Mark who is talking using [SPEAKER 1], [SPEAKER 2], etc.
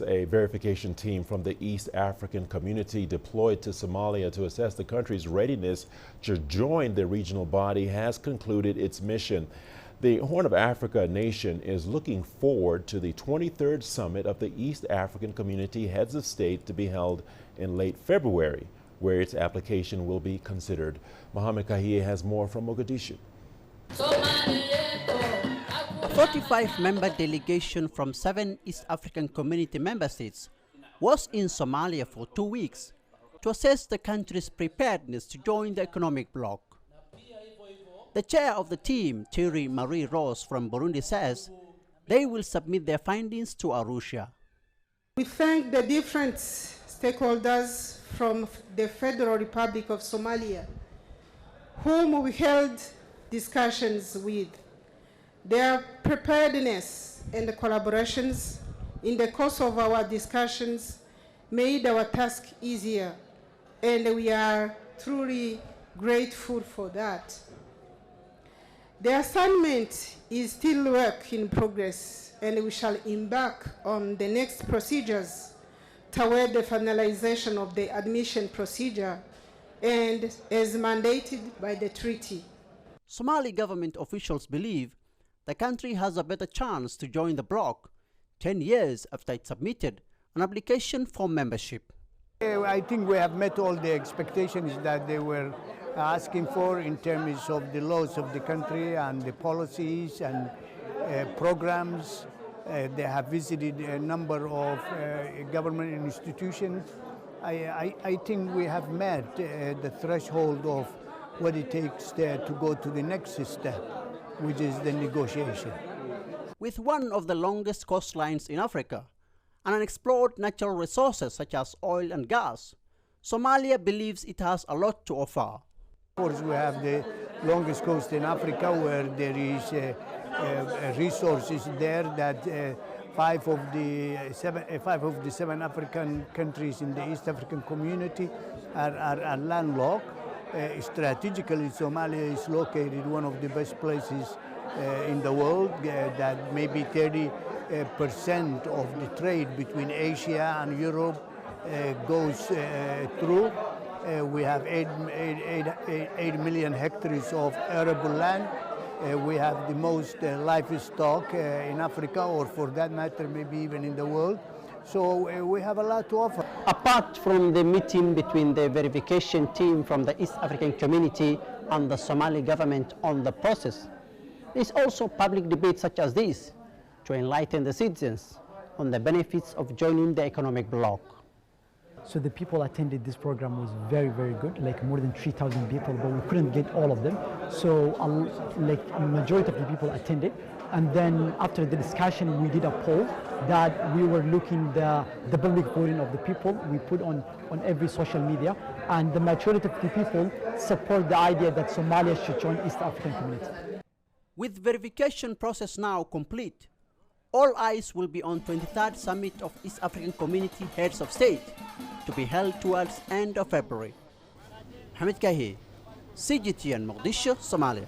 [SPEAKER 1] A verification team from the East African community deployed to Somalia to assess the country's readiness to join the regional body has concluded its mission. The Horn of Africa nation is looking forward to the 23rd summit of the East African Community Heads of State to be held in late February, where its application will be considered. Mohamed Kahie has more from Mogadishu.
[SPEAKER 2] A 45-member delegation from 7 East African Community member states was in Somalia for 2 weeks to assess the country's preparedness to join the economic bloc. The chair of the team, Thierry Marie Rose from Burundi, says they will submit their findings to Arusha.
[SPEAKER 3] We thank the different stakeholders from the Federal Republic of Somalia, whom we held discussions with. Their preparedness and collaborations in the course of our discussions made our task easier, and we are truly grateful for that. The assignment is still work in progress, and we shall embark on the next procedures toward the finalization of the admission procedure and as mandated by the treaty.
[SPEAKER 2] Somali government officials believe the country has a better chance to join the bloc 10 years after it submitted an application for membership.
[SPEAKER 4] I think we have met all the expectations that they were asking for in terms of the laws of the country and the policies and programs. They have visited a number of government institutions. I think we have met the threshold of what it takes to go to the next step, which is the negotiation.
[SPEAKER 2] With one of the longest coastlines in Africa and unexplored natural resources such as oil and gas, Somalia believes it has a lot to offer.
[SPEAKER 4] Of course, we have the longest coast in Africa, where there is resources there that five of the seven African countries in the East African community are landlocked. Strategically, Somalia is located one of the best places in the world, that maybe 30% of the trade between Asia and Europe goes through. We have 8 million hectares of arable land. We have the most livestock in Africa, or for that matter, maybe even in the world. So we have a lot to offer.
[SPEAKER 2] Apart from the meeting between the verification team from the East African community and the Somali government on the process, there is also public debate such as this to enlighten the citizens on the benefits of joining the economic bloc.
[SPEAKER 5] So the people attended this program was very, very good, like more than 3,000 people, but we couldn't get all of them. So like a majority of the people attended. And then after the discussion, we did a poll that we were looking the public voting of the people. We put on every social media, and the majority of the people support the idea that Somalia should join East African community.
[SPEAKER 2] With verification process now complete, all eyes will be on 23rd Summit of East African Community Heads of State to be held towards end of February. Mohamed Kahie, CGTN, Mogadishu, Somalia.